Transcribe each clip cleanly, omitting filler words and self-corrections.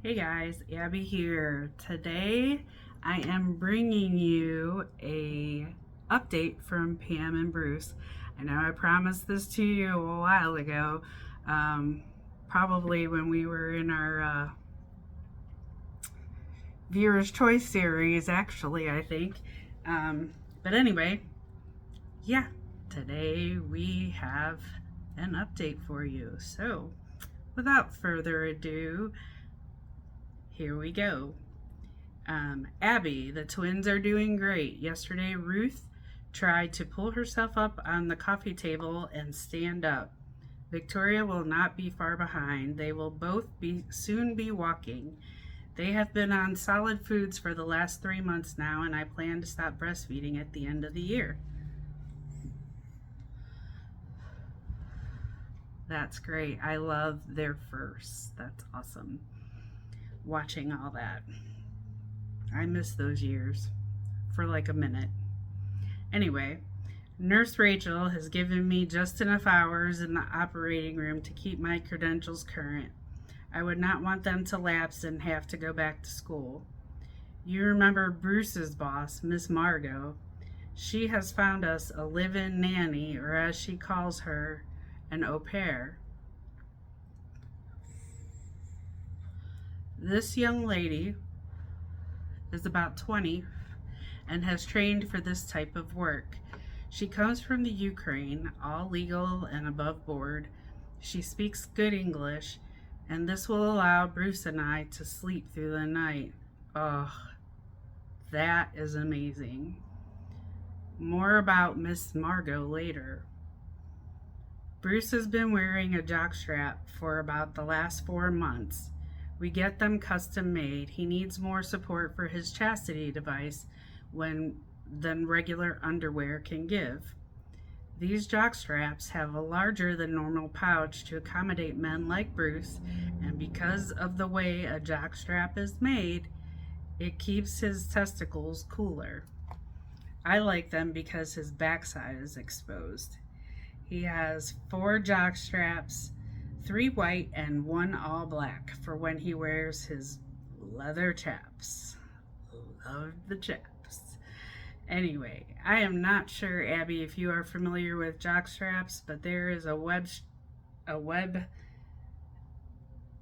Hey guys, Abby here. Today I am bringing you a update from Pam and Bruce. I know I promised this to you a while ago, um, probably when we were in our Viewer's Choice series, actually, I think. But anyway, yeah, today we have an update for you. So, without further ado, here we go. Abby, the twins are doing great. Yesterday, Ruth tried to pull herself up on the coffee table and stand up. Victoria will not be far behind. They will both soon be walking. They have been on solid foods for the last 3 months now, and I plan to stop breastfeeding at the end of the year. That's great. I love their first. That's awesome. Watching all that. I miss those years for like a minute. Anyway, Nurse Rachel has given me just enough hours in the operating room to keep my credentials current. I would not want them to lapse and have to go back to school. You remember Bruce's boss, Miss Margo. She has found us a live-in nanny, or as she calls her, an au pair. This young lady is about 20 and has trained for this type of work. She comes from the Ukraine, all legal and above board. She speaks good English, and this will allow Bruce and I to sleep through the night. Oh, that is amazing. More about Miss Margo later. Bruce has been wearing a jockstrap for about the last 4 months. We get them custom made. He needs more support for his chastity device than regular underwear can give. These jock straps have a larger than normal pouch to accommodate men like Bruce, and because of the way a jock strap is made, it keeps his testicles cooler. I like them because his backside is exposed. He has 4 jock straps, 3 white and 1 all black for when he wears his leather chaps. Love the chaps. Anyway, I am not sure, Abby, if you are familiar with jock straps, but there is a web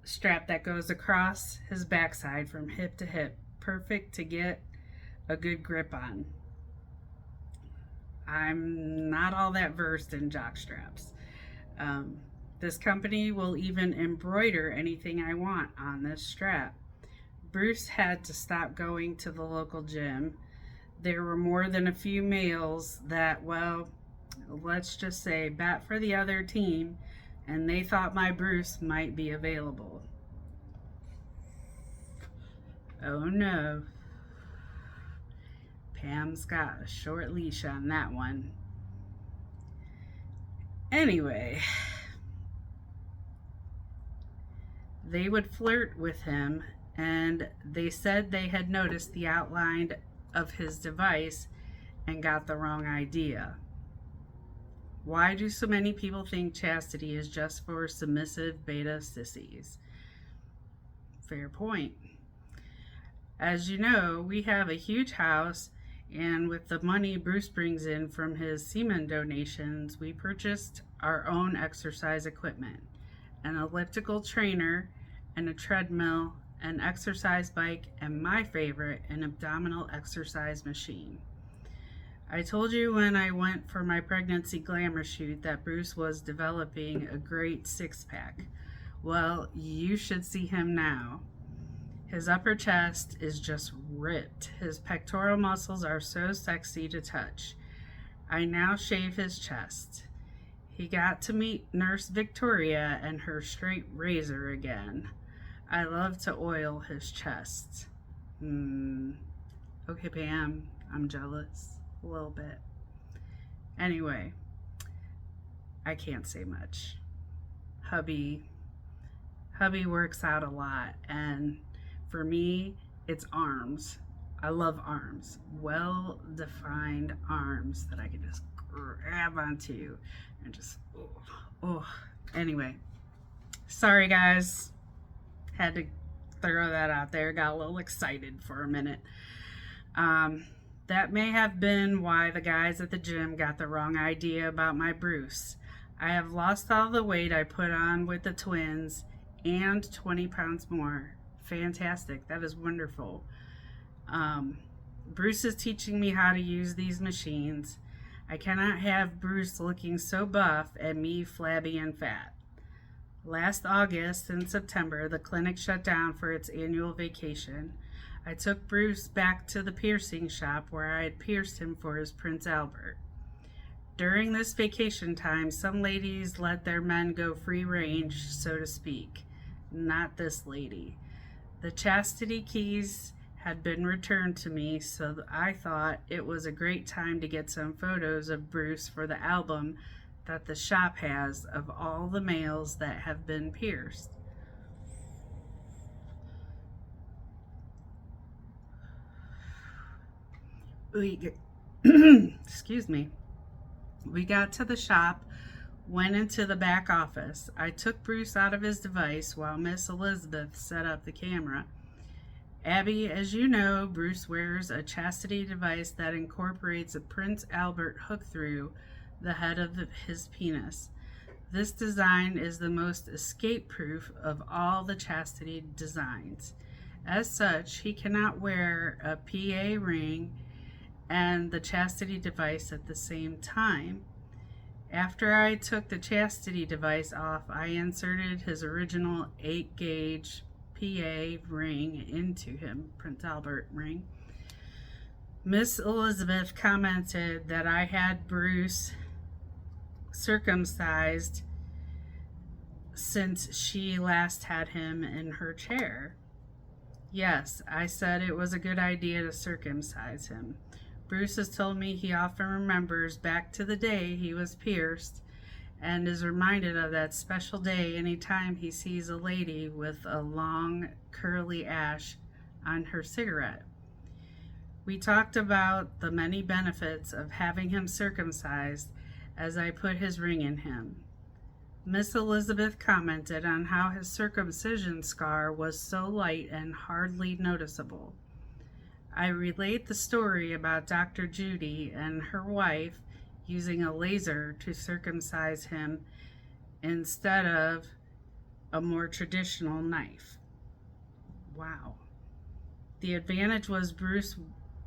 strap that goes across his backside from hip to hip, perfect to get a good grip on. I'm not all that versed in jock straps. This company will even embroider anything I want on this strap. Bruce had to stop going to the local gym. There were more than a few males that, well, let's just say, bat for the other team, and they thought my Bruce might be available. Oh no. Pam's got a short leash on that one. Anyway, they would flirt with him, and they said they had noticed the outline of his device and got the wrong idea. Why do so many people think chastity is just for submissive beta sissies? Fair point. As you know, we have a huge house, and with the money Bruce brings in from his semen donations, we purchased our own exercise equipment: an elliptical trainer, and a treadmill, an exercise bike, and my favorite, an abdominal exercise machine. I told you when I went for my pregnancy glamour shoot that Bruce was developing a great six-pack. Well, you should see him now. His upper chest is just ripped. His pectoral muscles are so sexy to touch. I now shave his chest. He got to meet Nurse Victoria and her straight razor again. I love to oil his chest. Okay, Pam, I'm jealous. A little bit. Anyway, I can't say much. Hubby works out a lot, and for me, it's arms. I love arms. Well defined arms that I can just grab onto and just, oh. Anyway, sorry guys. Had to throw that out there. Got a little excited for a minute. Um, that may have been why the guys at the gym got the wrong idea about my Bruce. I have lost all the weight I put on with the twins and 20 pounds more. Fantastic. That is wonderful. Um, Bruce is teaching me how to use these machines. I cannot have Bruce looking so buff and me flabby and fat. Last August and September, the clinic shut down for its annual vacation. I took Bruce back to the piercing shop where I had pierced him for his Prince Albert. During this vacation time, some ladies let their men go free range, so to speak. Not this lady. The Chastity keys had been returned to me, so I thought it was a great time to get some photos of Bruce for the album that the shop has of all the males that have been pierced. Excuse me. We got to the shop, went into the back office. I took Bruce out of his device while Miss Elizabeth set up the camera. Abby, as you know, Bruce wears a Chastity device that incorporates a Prince Albert hook through the head of his penis. This design is the most escape-proof of all the Chastity designs. As such, he cannot wear a PA ring and the Chastity device at the same time. After I took the Chastity device off, I inserted his original 8-gauge PA ring into him, Prince Albert ring. Miss Elizabeth commented that I had Bruce circumcised since she last had him in her chair. Yes, I said it was a good idea to circumcise him. Bruce has told me he often remembers back to the day he was pierced and is reminded of that special day anytime he sees a lady with a long curly ash on her cigarette. We talked about the many benefits of having him circumcised as I put his ring in him. Miss Elizabeth commented on how his circumcision scar was so light and hardly noticeable. I relate the story about Dr. Judy and her wife using a laser to circumcise him instead of a more traditional knife. Wow. The advantage was Bruce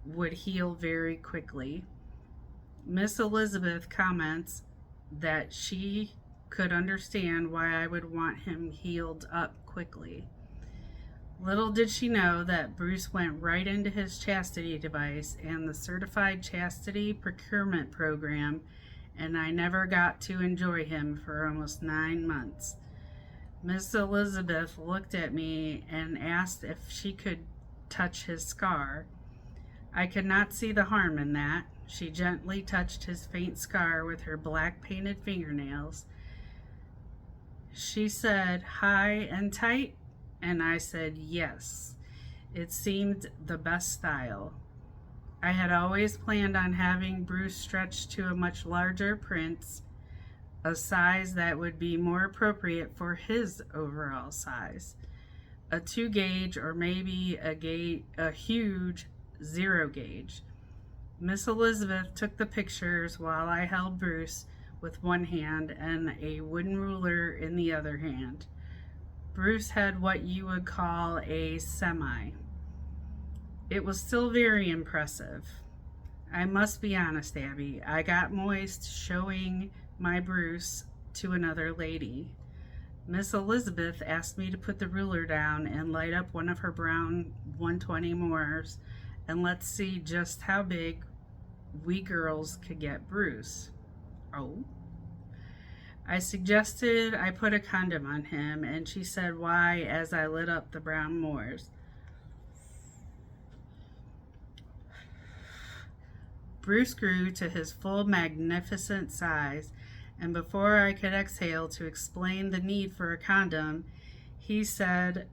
would heal very quickly. Miss Elizabeth comments that she could understand why I would want him healed up quickly. Little did she know that Bruce went right into his Chastity device and the Certified Chastity Procurement Program, and I never got to enjoy him for almost 9 months. Miss Elizabeth looked at me and asked if she could touch his scar. I could not see the harm in that. She gently touched his faint scar with her black painted fingernails. She said, "High and tight?" And I said yes. It seemed the best style. I had always planned on having Bruce stretched to a much larger Prince, a size that would be more appropriate for his overall size. A 2-gauge or maybe a huge 0-gauge. Miss Elizabeth took the pictures while I held Bruce with one hand and a wooden ruler in the other hand. Bruce had what you would call a semi. It was still very impressive. I must be honest, Abby, I got moist showing my Bruce to another lady. Miss Elizabeth asked me to put the ruler down and light up one of her brown 120 Moors, and let's see just how big we girls could get Bruce. Oh. I suggested I put a condom on him, and she said why as I lit up the brown Moors. Bruce grew to his full magnificent size, and before I could exhale to explain the need for a condom, he said,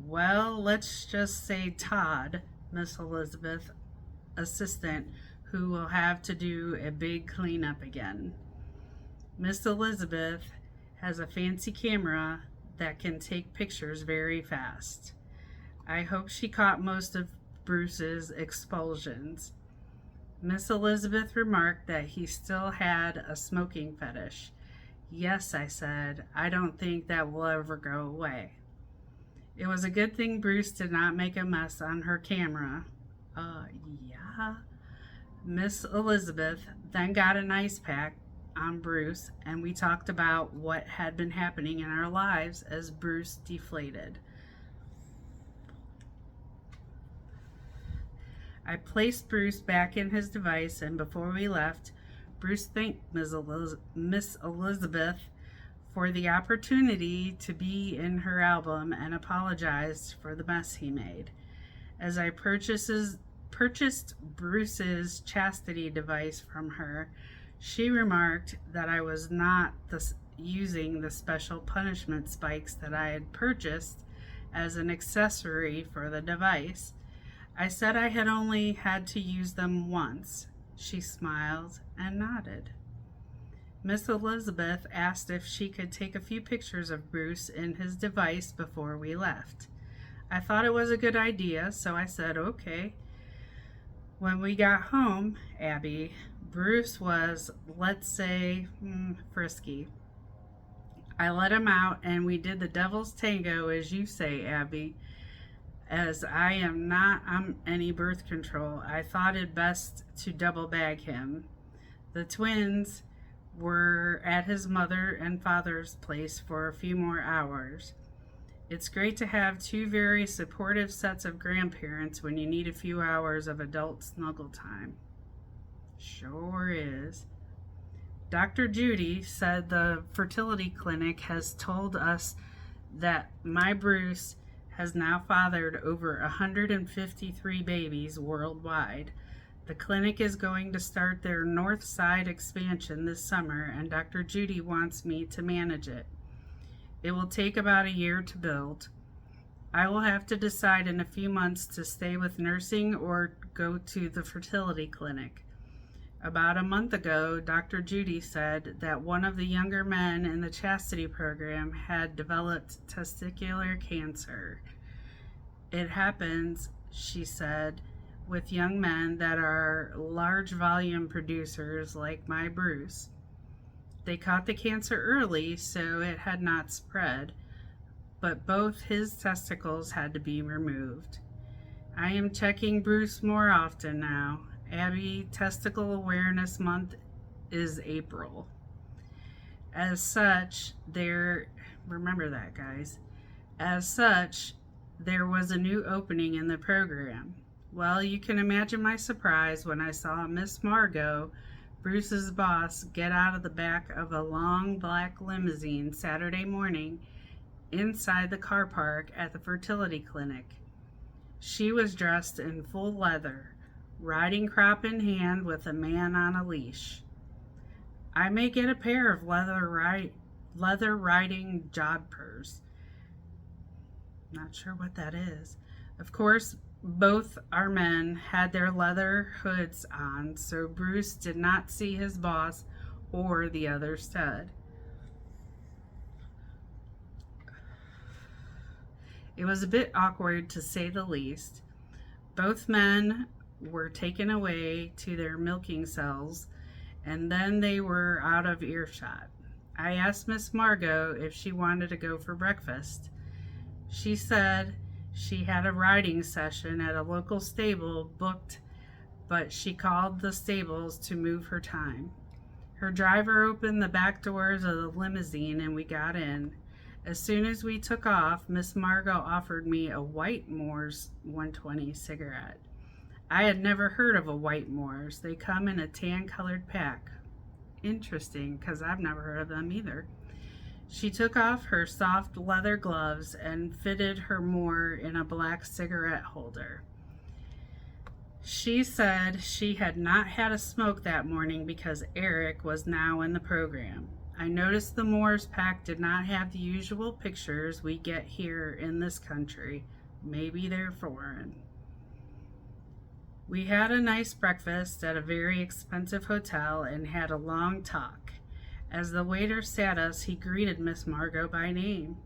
"Well, let's just say Todd, Miss Elizabeth, assistant, who will have to do a big cleanup again." Miss Elizabeth has a fancy camera that can take pictures very fast. I hope she caught most of Bruce's expulsions. Miss Elizabeth remarked that he still had a smoking fetish. Yes, I said, I don't think that will ever go away. It was a good thing Bruce did not make a mess on her camera. Yeah. Miss Elizabeth then got an ice pack on Bruce, and we talked about what had been happening in our lives as Bruce deflated. I placed Bruce back in his device, and before we left, Bruce thanked Miss Elizabeth for the opportunity to be in her album and apologized for the mess he made. As I purchased Bruce's Chastity device from her, she remarked that I was not using the special punishment spikes that I had purchased as an accessory for the device. I said I had only had to use them once. She smiled and nodded. Miss Elizabeth asked if she could take a few pictures of Bruce in his device before we left. I thought it was a good idea, so I said okay. When we got home, Abby, Bruce was, let's say, frisky. I let him out and we did the devil's tango, as you say, Abby. As I am not on any birth control, I thought it best to double bag him. The twins were at his mother and father's place for a few more hours. It's great to have two very supportive sets of grandparents when you need a few hours of adult snuggle time. Sure is. Dr. Judy said the fertility clinic has told us that my Bruce has now fathered over 153 babies worldwide. The clinic is going to start their North Side expansion this summer, and Dr. Judy wants me to manage it. It will take about a year to build. I will have to decide in a few months to stay with nursing or go to the fertility clinic. About a month ago, Dr. Judy said that one of the younger men in the Chastity program had developed testicular cancer. It happens, she said, with young men that are large volume producers like my Bruce. They caught the cancer early, so it had not spread, but both his testicles had to be removed. I am checking Bruce more often now. Abby, Testicle Awareness Month is April. As such, remember that, guys. As such, there was a new opening in the program. Well, you can imagine my surprise when I saw Miss Margo, Bruce's boss, get out of the back of a long black limousine Saturday morning inside the car park at the fertility clinic. She was dressed in full leather, riding crop in hand with a man on a leash. I may get a pair of leather riding jodhpurs. Not sure what that is. Of course, both our men had their leather hoods on, so Bruce did not see his boss or the other stud. It was a bit awkward, to say the least. Both men were taken away to their milking cells, and then they were out of earshot. I asked Miss Margo if she wanted to go for breakfast. She said she had a riding session at a local stable booked, but she called the stables to move her time. Her driver opened the back doors of the limousine and we got in. As soon as we took off, Miss Margo offered me a White Moors 120 cigarette. I had never heard of a White Moors. They come in a tan-colored pack. Interesting, because I've never heard of them either. She took off her soft leather gloves and fitted her Moor in a black cigarette holder. She said she had not had a smoke that morning because Eric was now in the program. I noticed the Moors pack did not have the usual pictures we get here in this country. Maybe they're foreign. We had a nice breakfast at a very expensive hotel and had a long talk. As the waiter sat us, he greeted Miss Margo by name.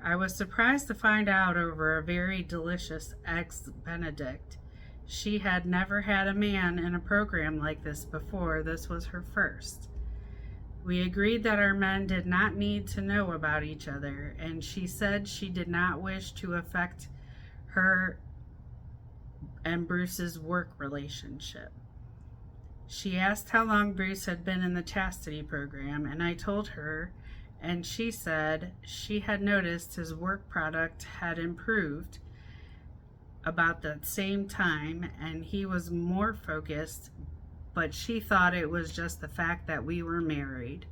I was surprised to find out over a very delicious eggs Benedict. She had never had a man in a program like this before. This was her first. We agreed that our men did not need to know about each other, and she said she did not wish to affect her and Bruce's work relationship. She asked how long Bruce had been in the Chastity program, and I told her, and she said she had noticed his work product had improved about that same time and he was more focused, but she thought it was just the fact that we were married.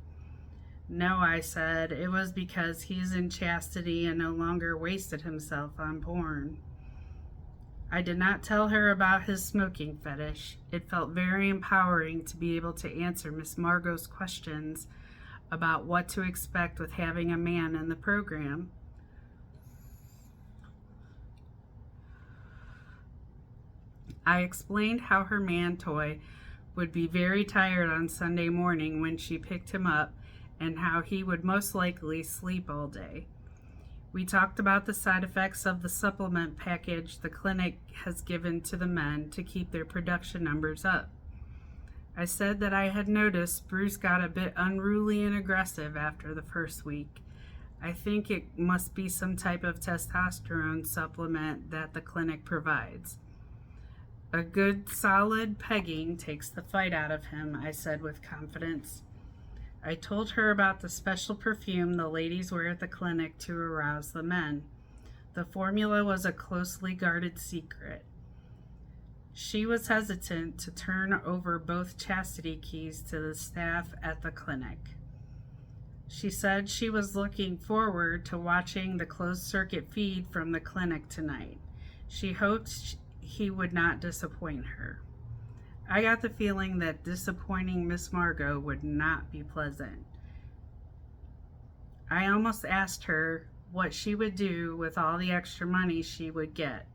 No, I said, it was because he's in chastity and no longer wasted himself on porn. I did not tell her about his smoking fetish. It felt very empowering to be able to answer Miss Margo's questions about what to expect with having a man in the program. I explained how her man toy would be very tired on Sunday morning when she picked him up and how he would most likely sleep all day. We talked about the side effects of the supplement package the clinic has given to the men to keep their production numbers up. I said that I had noticed Bruce got a bit unruly and aggressive after the first week. I think it must be some type of testosterone supplement that the clinic provides. A good solid pegging takes the fight out of him, I said with confidence. I told her about the special perfume the ladies wear at the clinic to arouse the men. The formula was a closely guarded secret. She was hesitant to turn over both chastity keys to the staff at the clinic. She said she was looking forward to watching the closed circuit feed from the clinic tonight. She hoped he would not disappoint her. I got the feeling that disappointing Miss Margo would not be pleasant. I almost asked her what she would do with all the extra money she would get.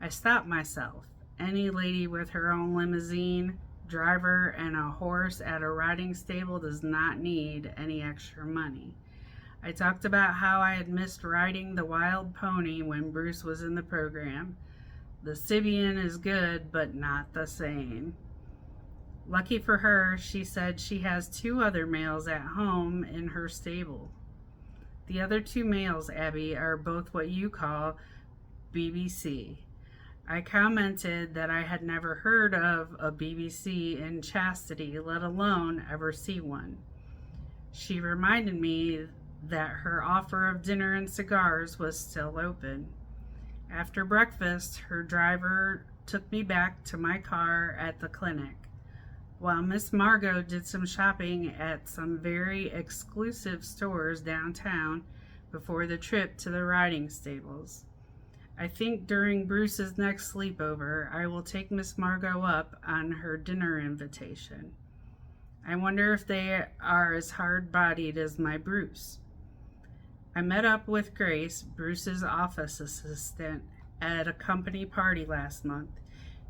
I stopped myself. Any lady with her own limousine, driver, and a horse at a riding stable does not need any extra money. I talked about how I had missed riding the wild pony when Bruce was in the program. The Sibian is good, but not the same. Lucky for her, she said she has 2 other males at home in her stable. The other 2 males, Abby, are both what you call BBC. I commented that I had never heard of a BBC in chastity, let alone ever see one. She reminded me that her offer of dinner and cigars was still open. After breakfast, her driver took me back to my car at the clinic, while Miss Margo did some shopping at some very exclusive stores downtown before the trip to the riding stables. I think during Bruce's next sleepover, I will take Miss Margo up on her dinner invitation. I wonder if they are as hard-bodied as my Bruce. I met up with Grace, Bruce's office assistant, at a company party last month.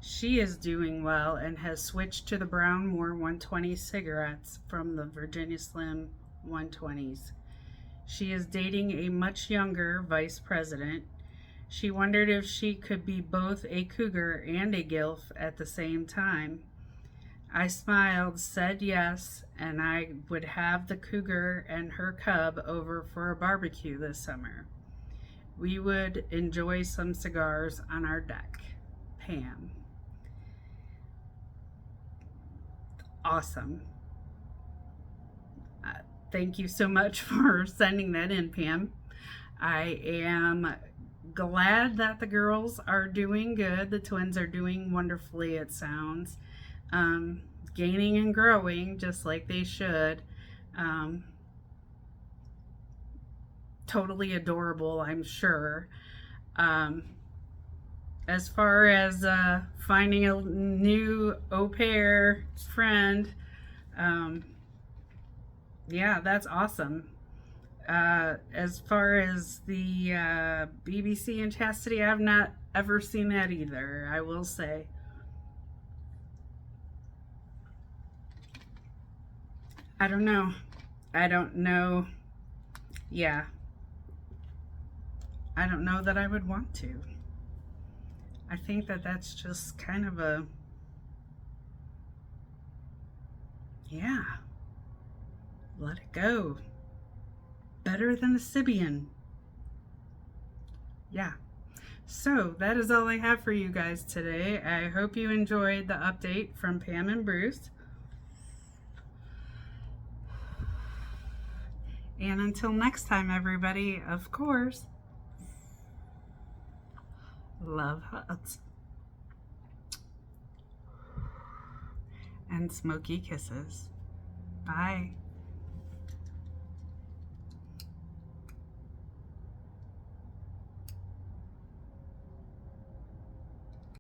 She is doing well and has switched to the Brownmore 120 cigarettes from the Virginia Slim 120s. She is dating a much younger vice president. She wondered if she could be both a cougar and a gilf at the same time. I smiled, said yes, and I would have the cougar and her cub over for a barbecue this summer. We would enjoy some cigars on our deck. Pam. Awesome. Thank you so much for sending that in, Pam. I am glad that the girls are doing good. The twins are doing wonderfully, it sounds. Gaining and growing just like they should. Totally adorable, I'm sure. As far as finding a new au pair friend, yeah, that's awesome. As far as the BBC and Chastity, I've not ever seen that either, I will say. I don't know. Yeah. I don't know that I would want to. I think that that's just kind of a, yeah, let it go. Better than a Sibian. Yeah. So that is all I have for you guys today. I hope you enjoyed the update from Pam and Bruce. And until next time, everybody, of course, love hugs and smoky kisses. Bye.